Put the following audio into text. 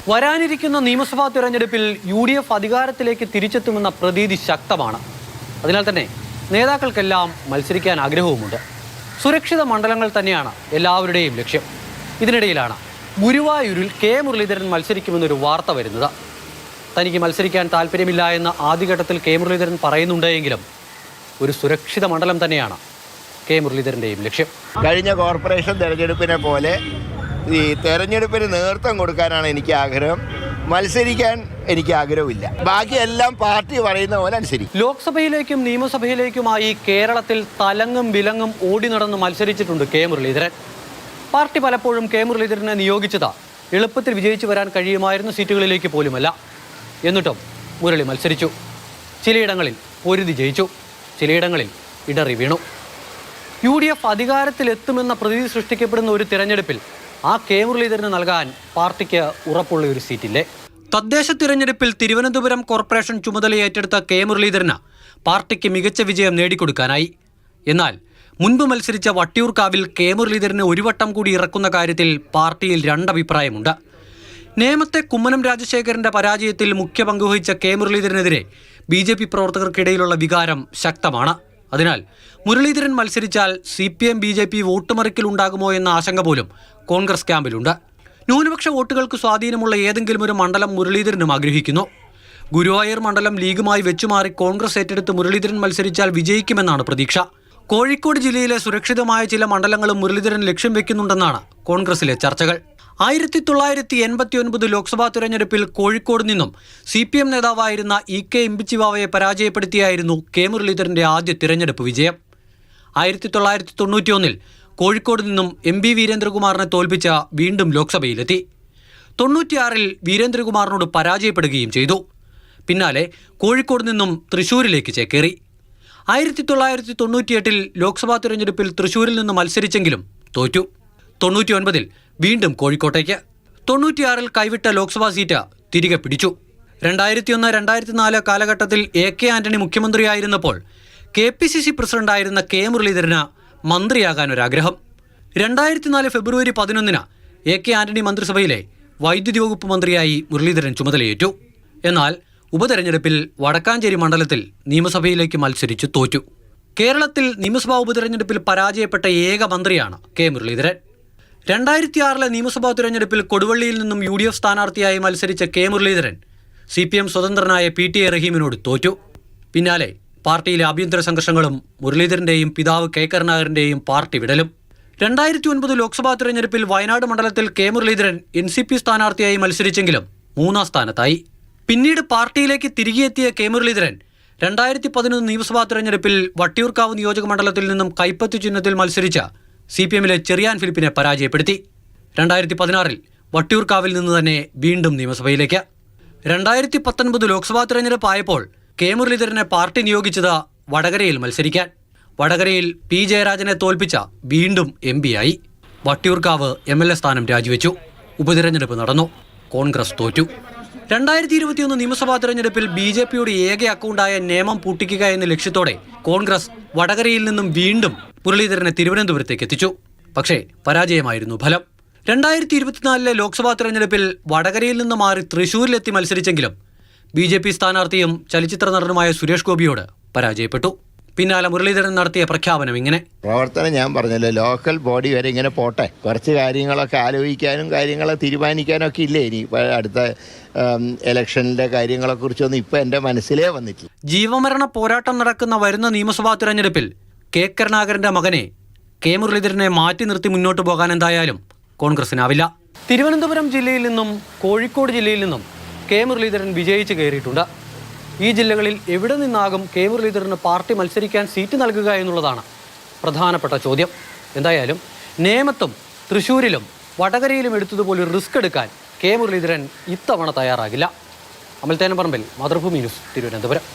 വരാനിരിക്കുന്ന നിയമസഭാ തെരഞ്ഞെടുപ്പിൽ UDF അധികാരത്തിലേക്ക് തിരിച്ചെത്തുമെന്ന പ്രതീതി ശക്തമാണ്. അതിനാൽ തന്നെ നേതാക്കൾക്കെല്ലാം മത്സരിക്കാൻ ആഗ്രഹവുമുണ്ട്. സുരക്ഷിത മണ്ഡലങ്ങൾ തന്നെയാണ് എല്ലാവരുടെയും ലക്ഷ്യം. ഇതിനിടയിലാണ് ഗുരുവായൂരിൽ കെ മുരളീധരൻ മത്സരിക്കുമെന്നൊരു വാർത്ത വരുന്നത്. തനിക്ക് മത്സരിക്കാൻ താല്പര്യമില്ല എന്ന് ആദ്യഘട്ടത്തിൽ കെ മുരളീധരൻ പറയുന്നുണ്ടെങ്കിലും ഒരു സുരക്ഷിത മണ്ഡലം തന്നെയാണ് കെ മുരളീധരൻ്റെയും ലക്ഷ്യം. കഴിഞ്ഞ കോർപ്പറേഷൻ തെരഞ്ഞെടുപ്പിനെ പോലെ ഈ തെരഞ്ഞെടുപ്പിന് നേതൃത്വം കൊടുക്കാനാണ് എനിക്ക് ആഗ്രഹം. മത്സരിക്കാൻ എനിക്ക് ആഗ്രഹമില്ല. ബാക്കിയെല്ലാം പാർട്ടി പറയുന്ന പോലെ അനുസരിക്കും. ലോക്സഭയിലേക്കും നിയമസഭയിലേക്കുമായി കേരളത്തിൽ തലങ്ങും വിലങ്ങും ഓടി നടന്ന് മത്സരിച്ചിട്ടുണ്ട് കെ മുരളീധരൻ. പാർട്ടി പലപ്പോഴും കെ മുരളീധരനെ നിയോഗിച്ചത് എളുപ്പത്തിൽ വിജയിച്ചു വരാൻ കഴിയുമായിരുന്ന സീറ്റുകളിലേക്ക് പോലുമല്ല. എന്നിട്ടും മുരളി മത്സരിച്ചു. ചിലയിടങ്ങളിൽ പൊരുതി ജയിച്ചു, ചിലയിടങ്ങളിൽ ഇടറി വീണു. UDF അധികാരത്തിലെത്തുമെന്ന പ്രതീതി സൃഷ്ടിക്കപ്പെടുന്ന ഒരു തിരഞ്ഞെടുപ്പിൽ ആ കെ മുരളീധരന് നൽകാൻ പാർട്ടിക്ക് ഉറപ്പുള്ള ഒരു സീറ്റില്ലേ? തദ്ദേശ തിരഞ്ഞെടുപ്പിൽ തിരുവനന്തപുരം കോർപ്പറേഷൻ ചുമതല ഏറ്റെടുത്ത കെ മുരളീധരന് പാർട്ടിക്ക് മികച്ച വിജയം നേടിക്കൊടുക്കാനായി. എന്നാൽ മുൻപ് മത്സരിച്ച വട്ടിയൂർക്കാവിൽ കെ മുരളീധരനെ ഒരു വട്ടം കൂടി ഇറക്കുന്ന കാര്യത്തിൽ പാർട്ടിയിൽ രണ്ടഭിപ്രായമുണ്ട്. നേമത്തെ കുമ്മനം രാജശേഖരന്റെ പരാജയത്തിൽ മുഖ്യ പങ്കുവഹിച്ച കെ മുരളീധരനെതിരെ BJP പ്രവർത്തകർക്കിടയിലുള്ള വികാരം ശക്തമാണ്. അതിനാൽ മുരളീധരൻ മത്സരിച്ചാൽ CPM BJP വോട്ടുമറിക്കൽ ഉണ്ടാകുമോ എന്ന ആശങ്ക പോലും കോൺഗ്രസ് ക്യാമ്പിലുണ്ട്. ന്യൂനപക്ഷ വോട്ടുകൾക്ക് സ്വാധീനമുള്ള ഏതെങ്കിലും ഒരു മണ്ഡലം മുരളീധരനും ആഗ്രഹിക്കുന്നു. ഗുരുവായൂർ മണ്ഡലം ലീഗുമായി വെച്ചുമാറി കോൺഗ്രസ് ഏറ്റെടുത്ത് മുരളീധരൻ മത്സരിച്ചാൽ വിജയിക്കുമെന്നാണ് പ്രതീക്ഷ. കോഴിക്കോട് ജില്ലയിലെ സുരക്ഷിതമായ ചില മണ്ഡലങ്ങളും മുരളീധരൻ ലക്ഷ്യം വെക്കുന്നുണ്ടെന്നാണ് കോൺഗ്രസിലെ ചർച്ചകൾ. 1989 ലോക്സഭാ തെരഞ്ഞെടുപ്പിൽ കോഴിക്കോട് നിന്നും CPM നേതാവായിരുന്ന EK ഇമ്പിച്ചിവാവയെ പരാജയപ്പെടുത്തിയായിരുന്നു കെ മുരളീധരന്റെ ആദ്യ തിരഞ്ഞെടുപ്പ് വിജയം. 1991 കോഴിക്കോട് നിന്നും MB വീരേന്ദ്രകുമാറിനെ തോൽപ്പിച്ച വീണ്ടും ലോക്സഭയിലെത്തി. 96 വീരേന്ദ്രകുമാറിനോട് പരാജയപ്പെടുകയും ചെയ്തു. പിന്നാലെ കോഴിക്കോട് നിന്നും തൃശൂരിലേക്ക് ചേക്കേറി. 1998 ലോക്സഭാ തിരഞ്ഞെടുപ്പിൽ തൃശൂരിൽ നിന്ന് മത്സരിച്ചെങ്കിലും തോറ്റു. 99 വീണ്ടും കോഴിക്കോട്ടേക്ക്. 96 കൈവിട്ട ലോക്സഭാ സീറ്റ് തിരികെ പിടിച്ചു. 2001-2004 കാലഘട്ടത്തിൽ AK ആന്റണി മുഖ്യമന്ത്രിയായിരുന്നപ്പോൾ KPCC പ്രസിഡന്റായിരുന്ന കെ മുരളീധരന് മന്ത്രിയാകാൻ ഒരാഗ്രഹം. 2004 ഫെബ്രുവരി 11 AK ആന്റണി മന്ത്രിസഭയിലെ വൈദ്യുതി വകുപ്പ് മന്ത്രിയായി മുരളീധരൻ ചുമതലയേറ്റു. എന്നാൽ ഉപതെരഞ്ഞെടുപ്പിൽ വടക്കാഞ്ചേരി മണ്ഡലത്തിൽ നിയമസഭയിലേക്ക് മത്സരിച്ച് തോറ്റു. കേരളത്തിൽ നിയമസഭാ ഉപതെരഞ്ഞെടുപ്പിൽ പരാജയപ്പെട്ട ഏക മന്ത്രിയാണ് കെ മുരളീധരൻ. 2006 നിയമസഭാ തിരഞ്ഞെടുപ്പിൽ കൊടുവള്ളിയിൽ നിന്നും UDF സ്ഥാനാർത്ഥിയായി മത്സരിച്ച കെ മുരളീധരൻ CPM സ്വതന്ത്രനായ PTA റഹീമിനോട് തോറ്റു. പിന്നാലെ പാർട്ടിയിലെ ആഭ്യന്തര സംഘർഷങ്ങളും മുരളീധരന്റെയും പിതാവ് K കരുണാകരന്റെയും പാർട്ടി വിടലും. 2009 ലോക്സഭാ തിരഞ്ഞെടുപ്പിൽ വയനാട് മണ്ഡലത്തിൽ കെ മുരളീധരൻ NCP സ്ഥാനാർത്ഥിയായി മത്സരിച്ചെങ്കിലും 3ാം സ്ഥാനത്തായി. പിന്നീട് പാർട്ടിയിലേക്ക് തിരികെ എത്തിയ കെ മുരളീധരൻ 2011 നിയമസഭാ തിരഞ്ഞെടുപ്പിൽ വട്ടിയൂർക്കാവ് നിയോജക മണ്ഡലത്തിൽ നിന്നും കൈപ്പത്തി ചിഹ്നത്തിൽ മത്സരിച്ച CPMലെ ചെറിയാൻ ഫിലിപ്പിനെ പരാജയപ്പെടുത്തി. 2016 വട്ടിയൂർക്കാവിൽ നിന്ന് തന്നെ വീണ്ടും നിയമസഭയിലേക്ക്. 2019 ലോക്സഭാ തിരഞ്ഞെടുപ്പ് ആയപ്പോൾ കെ മുരളീധരനെ പാർട്ടി നിയോഗിച്ചത് വടകരയിൽ മത്സരിക്കാൻ. വടകരയിൽ P ജയരാജനെ തോൽപ്പിച്ച വീണ്ടും MP ആയി. വട്ടിയൂർക്കാവ് MLA സ്ഥാനം രാജിവെച്ചു. ഉപതിരഞ്ഞെടുപ്പ് നടന്നു. കോൺഗ്രസ് തോറ്റു. 2021 നിയമസഭാ തെരഞ്ഞെടുപ്പിൽ BJPയുടെ ഏക അക്കൗണ്ടായ നേമം പൂട്ടിക്കുക എന്ന ലക്ഷ്യത്തോടെ കോൺഗ്രസ് വടകരയിൽ നിന്നും വീണ്ടും മുരളീധരനെ തിരുവനന്തപുരത്തേക്ക് എത്തിച്ചു. പക്ഷേ പരാജയമായിരുന്നു ഫലം. 2024 ലോക്സഭാ തെരഞ്ഞെടുപ്പിൽ വടകരയിൽ നിന്ന് മാറി തൃശൂരിലെത്തി മത്സരിച്ചെങ്കിലും BJP സ്ഥാനാർത്ഥിയും ചലച്ചിത്ര നടനുമായ സുരേഷ് ഗോപിയോട് പരാജയപ്പെട്ടു. പിന്നാലെ മുരളീധരൻ നടത്തിയ പ്രഖ്യാപനം ഇങ്ങനെ: പ്രവർത്തനം ഞാൻ പറഞ്ഞല്ലോ, ലോക്കൽ ബോഡി വരെ ഇങ്ങനെ പോട്ടെ, കുറച്ച് കാര്യങ്ങളൊക്കെ ആലോചിക്കാനും കാര്യങ്ങളെ തീരുമാനിക്കാനും ഒക്കെ ഇല്ലേ ഇനി അടുത്ത ഇലക്ഷനിലെ കാര്യങ്ങളെക്കുറിച്ചൊന്നും ഇപ്പം എൻ്റെ മനസ്സിലേ വന്നിട്ടില്ല. ജീവമരണ പോരാട്ടം നടക്കുന്ന വരുന്ന നിയമസഭാ തിരഞ്ഞെടുപ്പിൽ K കരുണാകരന്റെ മകനെ കെ മുരളീധരനെ മാറ്റി നിർത്തി മുന്നോട്ട് പോകാൻ എന്തായാലും കോൺഗ്രസിനാവില്ല. തിരുവനന്തപുരം ജില്ലയിൽ നിന്നും കോഴിക്കോട് ജില്ലയിൽ നിന്നും കെ മുരളീധരൻ വിജയിച്ച് കയറിയിട്ടുണ്ട്. ഈ ജില്ലകളിൽ എവിടെ നിന്നാകും കെ മുരളീധരന് പാർട്ടി മത്സരിക്കാൻ സീറ്റ് നൽകുക എന്നുള്ളതാണ് പ്രധാനപ്പെട്ട ചോദ്യം. എന്തായാലും നേമത്തും തൃശ്ശൂരിലും വടകരയിലും എടുത്തതുപോലെ റിസ്ക് എടുക്കാൻ കെ മുരളീധരൻ ഇത്തവണ തയ്യാറാകില്ല. അമൽത്തേനപ്പറമ്പിൽ, മാതൃഭൂമി ന്യൂസ്, തിരുവനന്തപുരം.